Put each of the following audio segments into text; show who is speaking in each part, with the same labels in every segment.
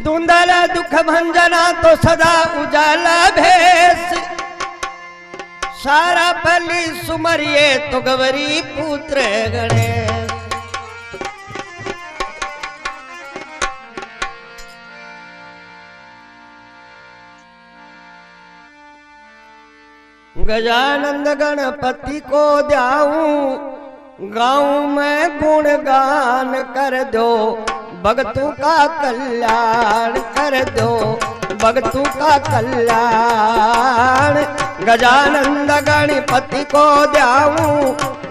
Speaker 1: धुंधल दुख भंजना तो सदा उजाला भेष, सारा पली सुमरिए तो गवरी पुत्र गणेश। गजानंद गणपति को ध्याऊं, गाँव में गुणगान कर दो, भगतों का कल्याण कर दो, भगतों का कल्याण। गजानंद गणपति को ध्याऊं,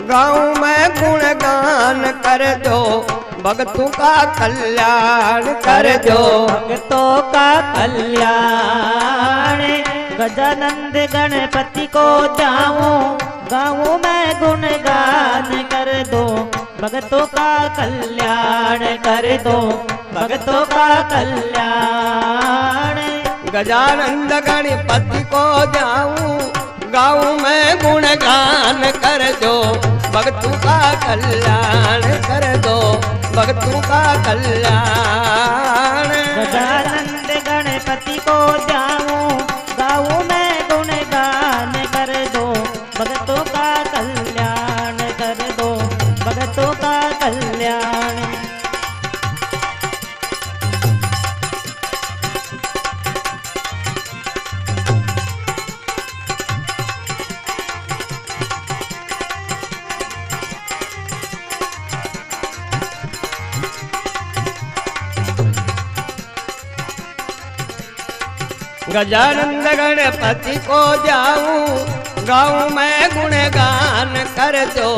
Speaker 1: गाँव में गुणगान कर दो, भगतों का कल्याण कर दो,
Speaker 2: भगतों का कल्याण। गजानंद गणपति को ध्याऊं, गाँव में गुणगान कर दो, भगतों का कल्याण कर दो, भगतों का कल्याण।
Speaker 1: गजानंद गणपति को ध्याऊं, गाँव में गुणगान कर दो, भगतों का कल्याण कर दो, भगतों का कल्याण।
Speaker 2: गजानंद गणपति को ध्याऊं, गाँव में गुणगान कर दो, भगतों का कल्याण कर दो, भगतों का कल्याण।
Speaker 1: गजानंद गणपति को ध्याऊं, गाँव में गुणगान कर दो,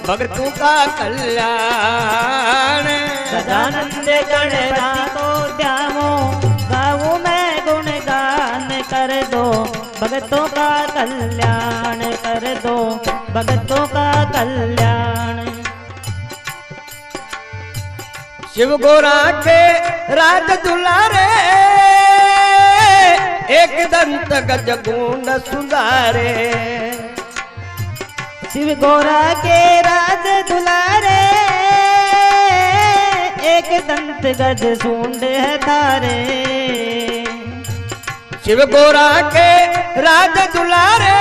Speaker 1: भगतों का कल्याण।
Speaker 2: गजानंद गणपति को ध्याऊं, गाँव में गुणगान कर दो, भगतों का कल्याण कर दो, भगतों का कल्याण।
Speaker 1: शिव गोरा के राज दुलारे, एक दंत गज गुण सुधारे।
Speaker 2: शिव गोरा के राज दुलारे, एक दंत गज सूंड है धारे।
Speaker 1: शिव गोरा के राज दुलारे,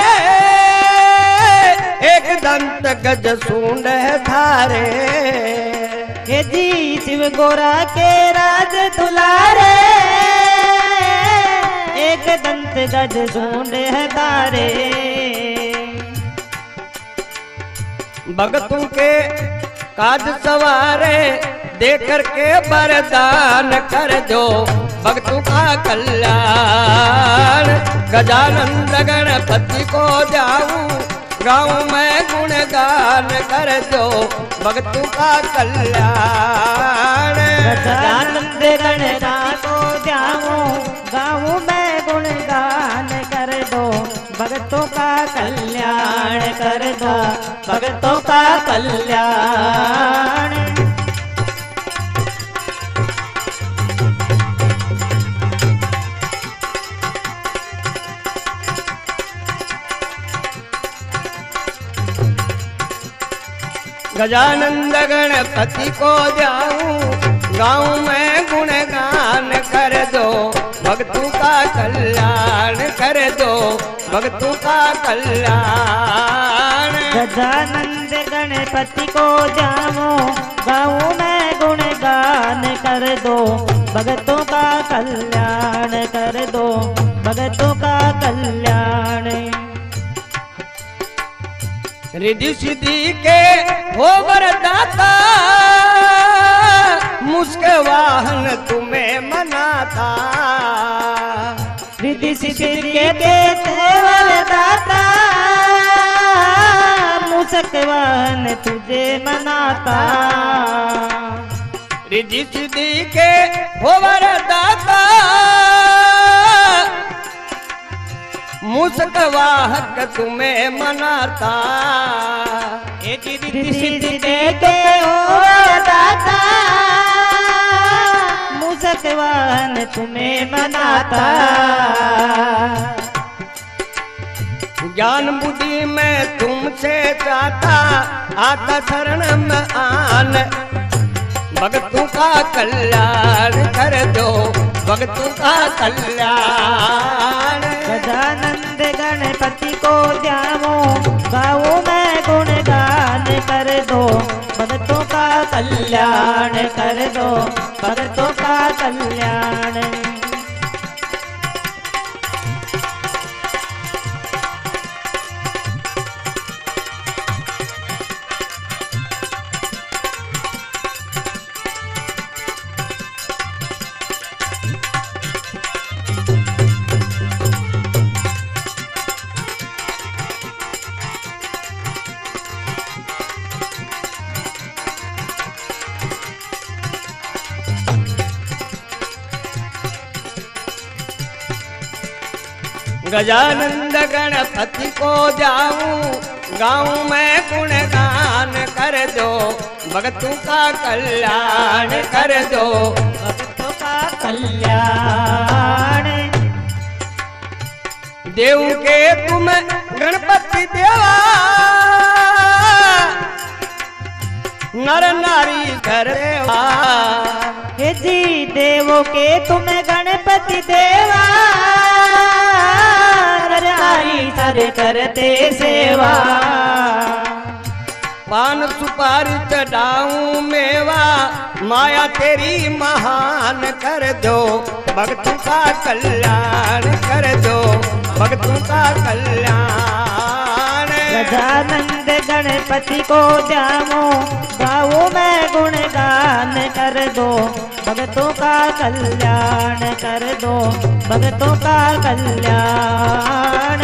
Speaker 1: एक दंत गज सूंड है धारे।
Speaker 2: हे जी शिव गोरा के राज दुलारे, एक दंत गज सूंड है धारे।
Speaker 1: भगतों के काज सवारे, दे करके वरदान कर दो, भगतों का कल्याण। गजानंद गणपति को ध्याऊं, गाँव में गुणगान कर दो, भगतों का कल्याण।
Speaker 2: गजानंद गणपति को ध्याऊं, गाँव में गुणगान कर दो, भगतों का कल्याण कर दो, भगतों का कल्याण।
Speaker 1: गजानंद गणपति को ध्याऊं, गाँव में गुणगान कर दो, भगतों का कल्याण कर दो, भगतों का कल्याण।
Speaker 2: गजानंद गणपति को ध्याऊं, गाँव में गुणगान कर दो, भगतों का कल्याण कर दो, भगतों का कल्याण।
Speaker 1: रिद्धि सिद्धि के हो वरदाता, मुस्क वाहन तुम्हें मनाता।
Speaker 2: रिद्धि सिद्धि के देते वरदाता, मुस्क वाहन तुझे मनाता।
Speaker 1: रिद्धि सिद्धि के हो वरदाता, मुस्क वाहक तुम्हें मनाता।
Speaker 2: रिद्धि सिद्धि के हो वरदाता, मुस्क वाहन तुम्हें मनाता।
Speaker 1: ज्ञान बुद्धि में तुमसे चाहता, आता शरण में आन, भक्तों का कल्याण कर दो, भक्तों का कल्याण।
Speaker 2: गजानंद गणपति को ध्याओ, गाऊं मैं गुणगान कर दो, भक्तों का कल्याण कर दो, भक्तों का कल्याण।
Speaker 1: गजानंद गणपति को जाऊं, गाऊं मैं गुणगान कर दो, भक्तों का कल्याण कर दो,
Speaker 2: भक्तों का कल्याण।
Speaker 1: देव के तुम गणपति देवा, नर नारी करवा।
Speaker 2: हे जी देवों के तुम गणपति देवा, नर नारी सर करते सेवा।
Speaker 1: पान सुपारी चढ़ाऊं मेवा, माया तेरी महान कर दो, भक्तों का कल्याण कर दो, भक्तों का कल्याण।
Speaker 2: गजानंद गणपति को ध्याओ, गाऊं मैं गुणगान कर दो, भक्तों का कल्याण कर दो, भक्तों का कल्याण।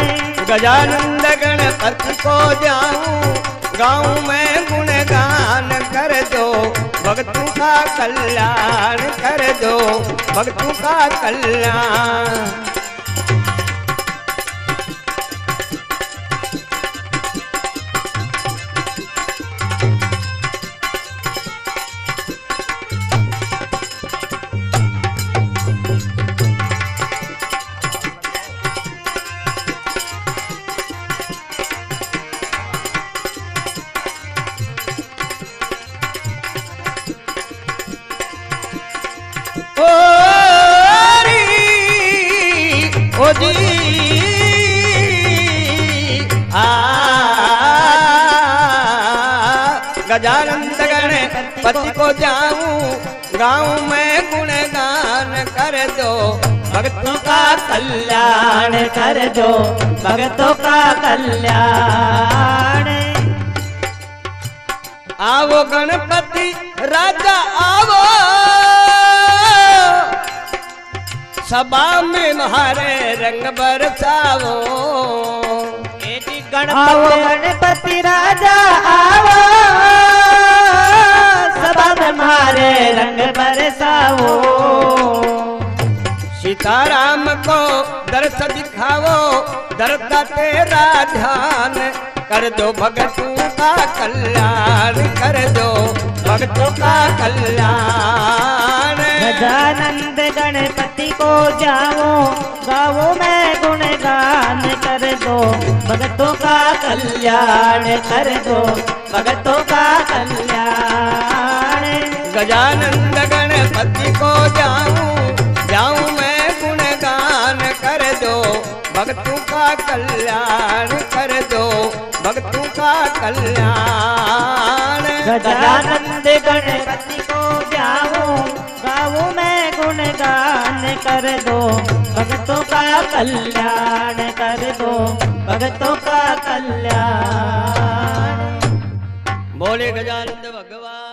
Speaker 1: गजानंद गणपति को जाऊं, गाऊं मैं गुणगान कर दो, भक्तों का कल्याण कर दो, भक्तों का कल्याण। ओ जी गजानंद गणपति को जाऊं, गाऊं मैं गुणगान कर दो, भक्तों का कल्याण कर दो,
Speaker 2: भक्तों का कल्याण।
Speaker 1: आवो गणपति राजा आवो, सभा में म्हारे रंग बरसावो।
Speaker 2: आओ गणपति राजा आओ, सभा में म्हारे रंग बरसाओ।
Speaker 1: सीताराम को दर्श दिखावो, दरदा तेरा ध्यान कर दो, भक्तों का कल्याण कर दो, भक्तों का कल्याण।
Speaker 2: गजानंद गणपति को जाओ, गाओ मैं गुणगान कर दो, भक्तों का कल्याण कर दो, भक्तों का कल्याण।
Speaker 1: गजानंद गणपति को जाऊं मैं गुणगान कर दो, भक्तों का कल्याण कर दो, भक्तों का कल्याण।
Speaker 2: गजानंद गणपति को जाऊं, गाऊं मैं गुणगान कर दो, भक्तों का कल्याण कर दो, भक्तों का कल्याण।
Speaker 1: बोले गजानंद भगवान।